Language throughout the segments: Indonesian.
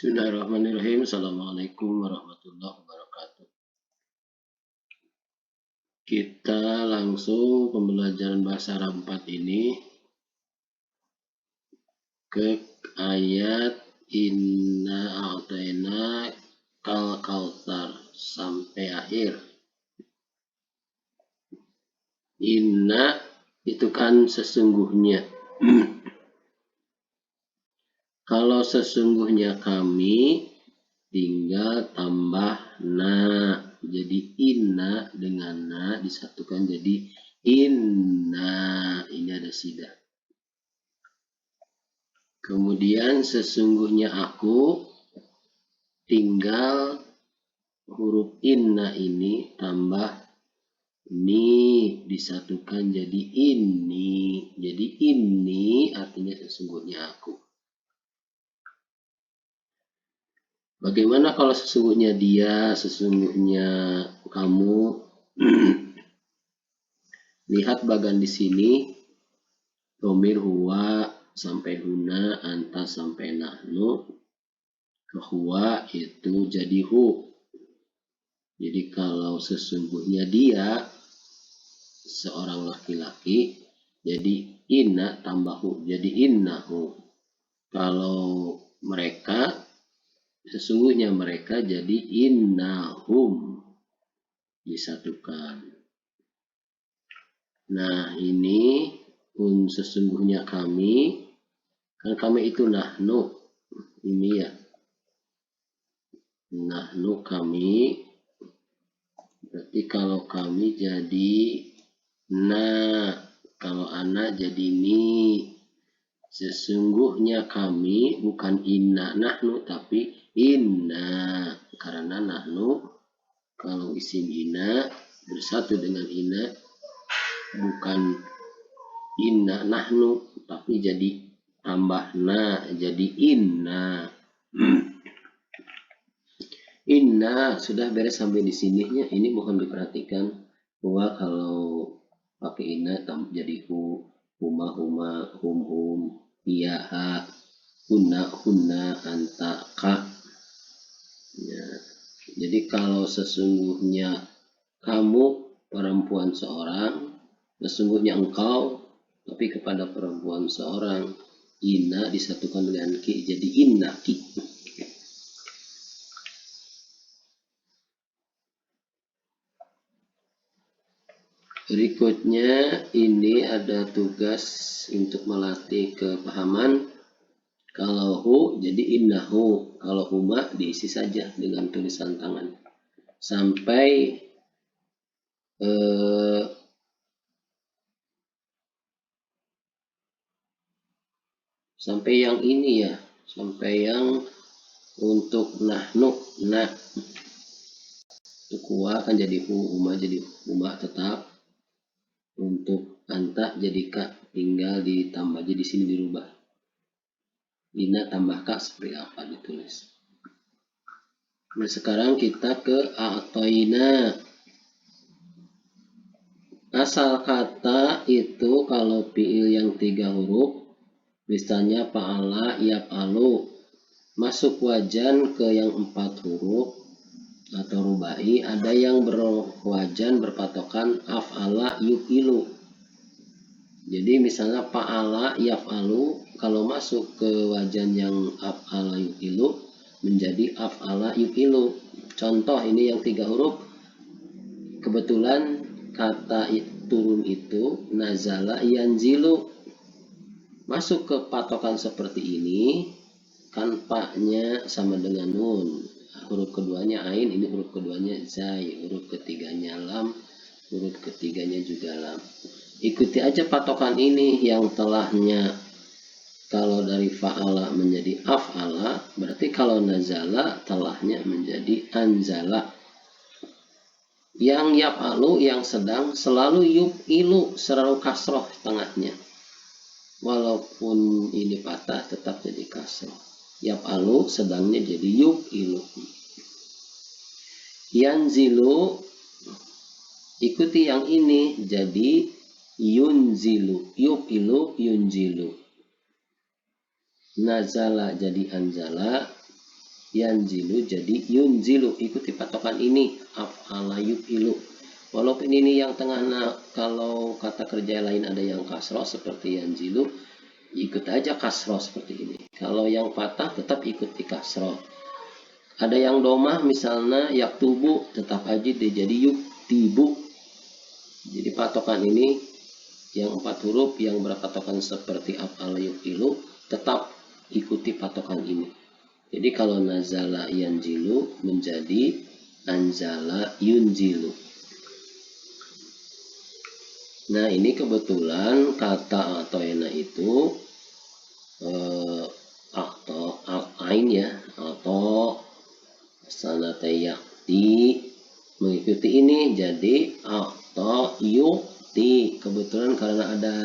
Bismillahirrahmanirrahim. Assalamualaikum warahmatullahi wabarakatuh. Kita langsung pembelajaran bahasa Arab 4 ini ke ayat Inna a'tayna kal kautsar sampai akhir. Inna itu kan sesungguhnya. Kalau sesungguhnya kami tinggal tambah na, jadi inna dengan na disatukan jadi inna, ini ada sidah. Kemudian sesungguhnya aku tinggal huruf inna ini tambah ni disatukan jadi ini, jadi ini artinya sesungguhnya aku. Bagaimana kalau sesungguhnya dia, sesungguhnya kamu? Lihat bagan di sini, domir huwa sampai huna, anta sampai nahnu, huwa itu jadi hu. Jadi kalau sesungguhnya dia seorang laki-laki, jadi inna tambah hu, jadi innahu. Kalau mereka, sesungguhnya mereka jadi innahum, disatukan. Nah ini sesungguhnya kami, kan kami itu nahnu, ini ya, nahnu kami, berarti kalau kami jadi na, kalau ana jadi ni. Sesungguhnya kami bukan inna nahnu tapi inna, karena nahnu kalau isim inna bersatu dengan inna bukan inna nahnu tapi jadi tambah na jadi inna. Inna sudah beres sampai di sininya. Ini mohon diperhatikan bahwa kalau pakai inna jadi hu, huma huma, hum hum, iya ha, hunna hunna, anta ka. Ya. Jadi kalau sesungguhnya kamu perempuan seorang, sesungguhnya engkau, tapi kepada perempuan seorang, inna disatukan dengan ki jadi inna ki. Berikutnya ini ada tugas untuk melatih kepahaman. Kalau hu jadi innahu, kalau huma diisi saja dengan tulisan tangan. Sampai yang ini ya, sampai yang untuk nahnu, nah. Untuk huwa kan jadi hu, huma jadi huma tetap. Untuk anta jadi ka, tinggal ditambah, jadi sini dirubah. Ina tambah ka seperti apa ditulis. Nah sekarang kita ke a'toina. Asal kata itu kalau fiil yang 3 huruf, misalnya fa'ala, yaf'alu, masuk wajan ke yang 4 huruf atau rubai, ada yang berwajan berpatokan af'ala yuf'ilu. Jadi misalnya fa'ala yaf'alu, kalau masuk ke wajan yang af'ala yuf'ilu menjadi af'ala yuf'ilu. Contoh ini yang 3 huruf, kebetulan kata turun itu nazala yanzilu, masuk ke patokan seperti ini, kan paknya sama dengan nun, huruf keduanya ain, ini huruf keduanya zai, huruf ketiganya lam, huruf ketiganya juga lam. Ikuti aja patokan ini yang telahnya. Kalau dari fa'ala menjadi af'ala, berarti kalau nazala telahnya menjadi anzala. Yang yaf'alu yang sedang selalu yuf'ilu, selalu kasroh tengahnya. Walaupun ini patah tetap jadi kasroh. Yaf'alu sedangnya jadi yuf'ilu. Yanzilu, ikuti yang ini jadi yunzilu, yuf'ilu yunzilu. Nazala jadi anzala, yanzilu jadi yunzilu, ikuti patokan ini, af'ala yuf'ilu. Walaupun ini yang tengah, kalau kata kerja lain ada yang kasroh seperti yanzilu, ikut aja kasroh seperti ini. Kalau yang patah tetap ikuti kasroh. Ada yang domah misalnya yaktubu, tetap aja dia jadi yuktibu. Jadi patokan ini yang 4 huruf yang berpatokan seperti af'ala yuf'ilu, tetap ikuti patokan ini. Jadi kalau nazala yanzilu menjadi anzala yunzilu. Nah, ini kebetulan kata atoyna itu ain ya, atau sanate yakti mengikuti ini jadi atau yukti. Kebetulan karena ada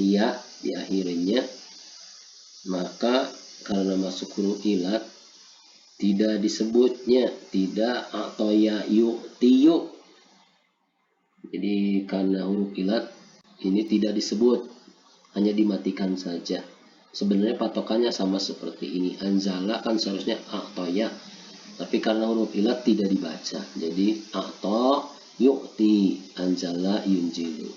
ya di akhirnya, maka karena masuk huruf ilat tidak disebutnya, tidak atau ya yukti yuk. Jadi karena huruf ilat ini tidak disebut, hanya dimatikan saja. Sebenarnya patokannya sama seperti ini. Anzala kan seharusnya atau ya, tapi karena huruf ilat tidak dibaca. Jadi atau yukti, anzala yunzilu.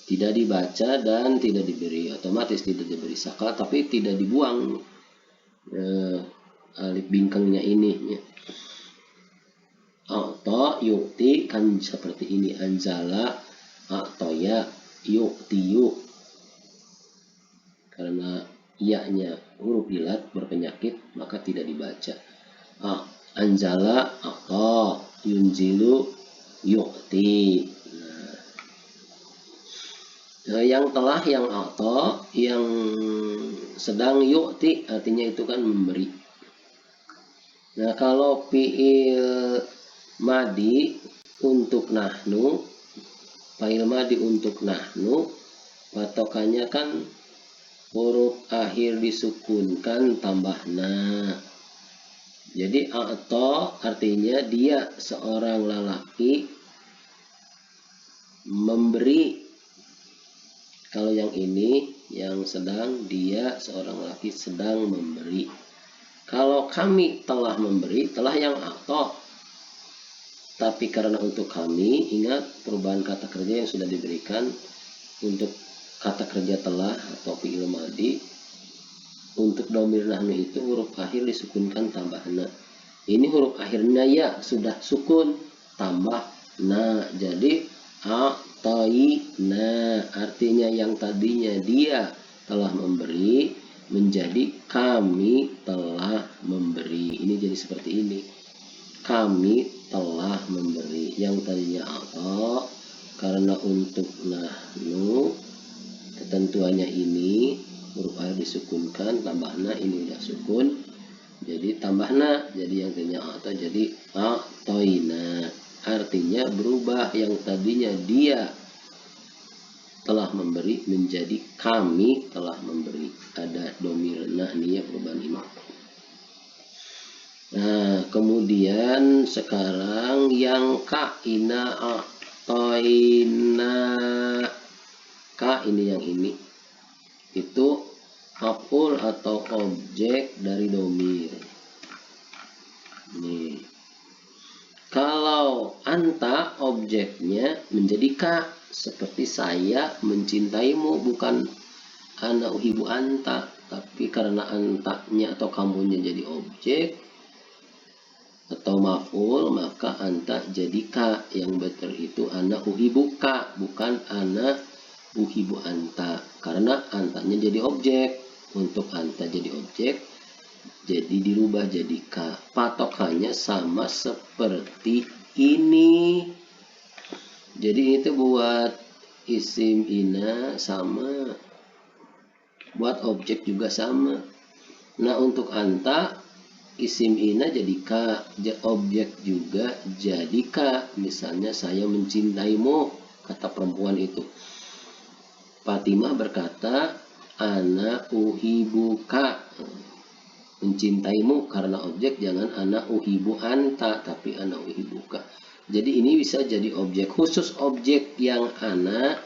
Tidak dibaca dan tidak diberi, otomatis tidak diberi sakal, tapi tidak dibuang alif bingkangnya ini. Atau yukti kan seperti ini, anzala atau ya yukti yuk. Karena iya-nya huruf ilat berpenyakit maka tidak dibaca. Anzala atau yunzilu yukti. Nah, yang telah, yang atau, yang sedang yukti artinya itu kan memberi. Nah, kalau fi'il madi untuk nahnu, fa'il madi untuk nahnu, patokannya kan huruf akhir disukunkan tambah na. Jadi atau artinya dia seorang lelaki memberi. Kalau yang ini yang sedang, dia seorang lelaki sedang memberi. Kalau kami telah memberi, telah yang atau. Tapi karena untuk kami, ingat perubahan kata kerja yang sudah diberikan untuk kata kerja telah atau fi'il madi. Untuk domir nahnu itu huruf akhir disukunkan tambah na. Ini huruf akhirnya ya sudah sukun tambah na. Jadi a'tayna, artinya yang tadinya dia telah memberi menjadi kami telah memberi. Ini jadi seperti ini. Kami telah memberi. Yang tadinya atau, karena untuk nahnu ketentuannya ini huruf akhir disukunkan tambah na, ini udah sukun jadi tambah na, jadi yang tadinya atau jadi a'toina, artinya berubah, yang tadinya dia telah memberi menjadi kami telah memberi. Ada domir na nih ya perubahan ini. Nah, kemudian sekarang yang kaina a'toina, ka ini yang ini itu maf'ul atau objek dari domir. Nih. Kalau anta objeknya menjadi ka, seperti saya mencintaimu, bukan ana uhibu anta, tapi karena antanya atau kamunya jadi objek atau maf'ul, maka anta jadi ka. Yang betul itu ana uhibu ka, bukan ana uhibu anta, karena antanya jadi objek. Untuk anta jadi objek, jadi dirubah jadi ka. Patokannya sama seperti ini. Jadi itu buat isim ina sama, buat objek juga sama. Nah, untuk anta isim ina jadi ka, objek juga jadi ka. Misalnya saya mencintaimu, kata perempuan itu. Fatimah berkata, ana uhibuka, mencintaimu, karena objek jangan ana uhibu anta, tapi ana uhibuka. Jadi ini bisa jadi objek khusus, objek yang ana,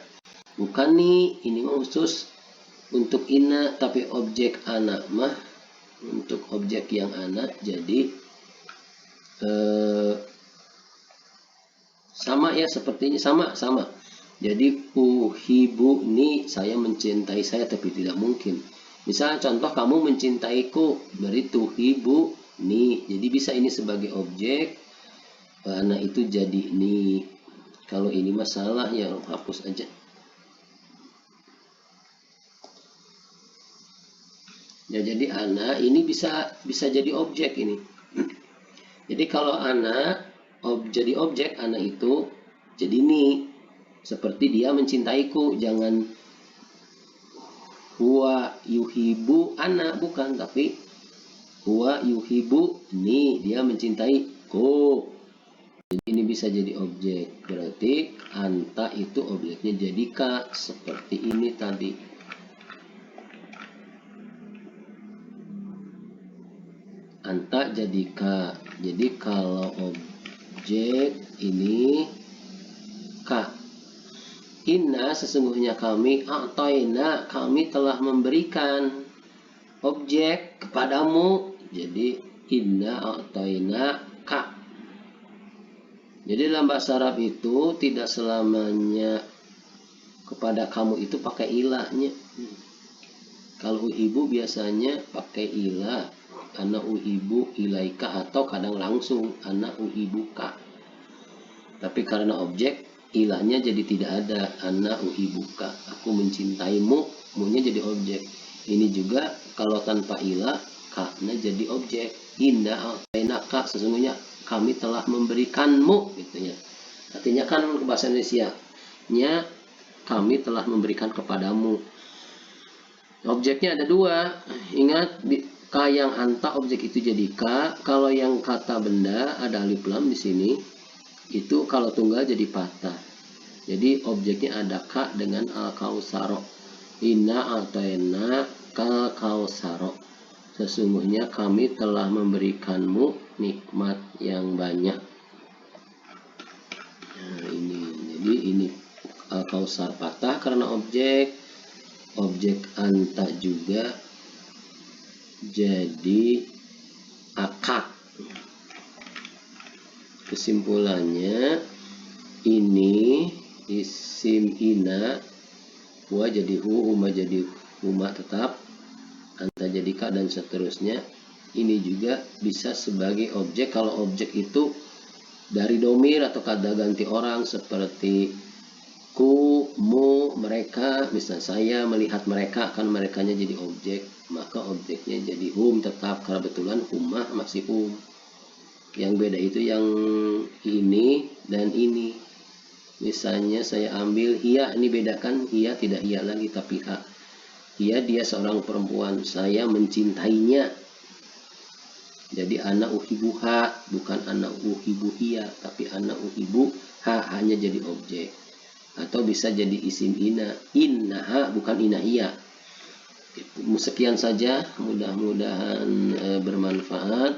bukan nih, ini khusus untuk ina, tapi objek ana mah Untuk objek yang ana jadi sama ya, sepertinya sama. Jadi uhibu ni saya mencintai saya, tapi tidak mungkin. Misal contoh kamu mencintaiku, berarti tuhibu ni. Jadi bisa ini sebagai objek, ana itu jadi ni. Kalau ini masalah ya hapus aja. Ya jadi ana ini bisa jadi objek ini. Jadi kalau ana jadi objek, ana itu jadi ni. Seperti dia mencintaiku, jangan huwa yuhibu ana, bukan, tapi huwa yuhibu ni, dia mencintaiku. Jadi ini bisa jadi objek, berarti anta itu objeknya jadi ka, seperti ini tadi. Anta jadi ka. Jadi kalau objek ini ka. Inna sesungguhnya kami, a'toina kami telah memberikan objek kepadamu. Jadi inna a'toina ka. Jadi dalam bahasa Arab itu tidak selamanya kepada kamu itu pakai ilahnya. Kalau uhibu biasanya pakai ilah, ana uhibu ilaika, atau kadang langsung ana uhibuka. Tapi karena objek, ilahnya jadi tidak ada, ana uhibuka, aku mencintaimu, munya jadi objek. Ini juga kalau tanpa ilah, ka-nya jadi objek. Inna a'tainaka, sesungguhnya kami telah memberikanmu, gitu ya. Artinya kan bahasa Indonesia-nya kami telah memberikan kepadamu. Objeknya ada dua. Ingat, ka yang anta objek itu jadi ka. Kalau yang kata benda ada alif lam di sini, itu kalau tunggal jadi patah. Jadi objeknya ada ka dengan al-kausaro. Inna a'taina kal kausaro. Sesungguhnya kami telah memberikanmu nikmat yang banyak. Nah, ini. Jadi ini al-kausar patah karena objek anta juga jadi akak. Kesimpulannya ini isim ina, huwa jadi hu, huma jadi huma tetap, anta jadi ka, dan seterusnya. Ini juga bisa sebagai objek kalau objek itu dari domir atau kata ganti orang, seperti ku, mu, mereka. Misal saya melihat mereka, kan merekanya jadi objek, maka objeknya jadi hum tetap, karena betulan huma masih hum. Yang beda itu yang ini dan ini. Misalnya saya ambil hiya, ini bedakan, hiya tidak hiya lagi tapi ha. Hiya dia seorang perempuan, saya mencintainya. Jadi ana uhibuha, bukan ana uhibu hiya, tapi ana uhibu ha, hanya jadi objek. Atau bisa jadi isim ina, innaha bukan ina hiya. Sekian saja, mudah-mudahan bermanfaat.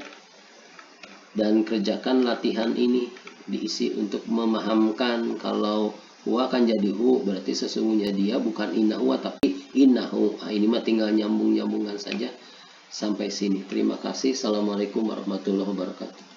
Dan kerjakan latihan ini, diisi untuk memahamkan kalau huwa kan jadi hu, berarti sesungguhnya dia bukan inna huwa tapi innahu. Ini mah tinggal nyambung-nyambungan saja. Sampai sini, terima kasih. Assalamualaikum warahmatullahi wabarakatuh.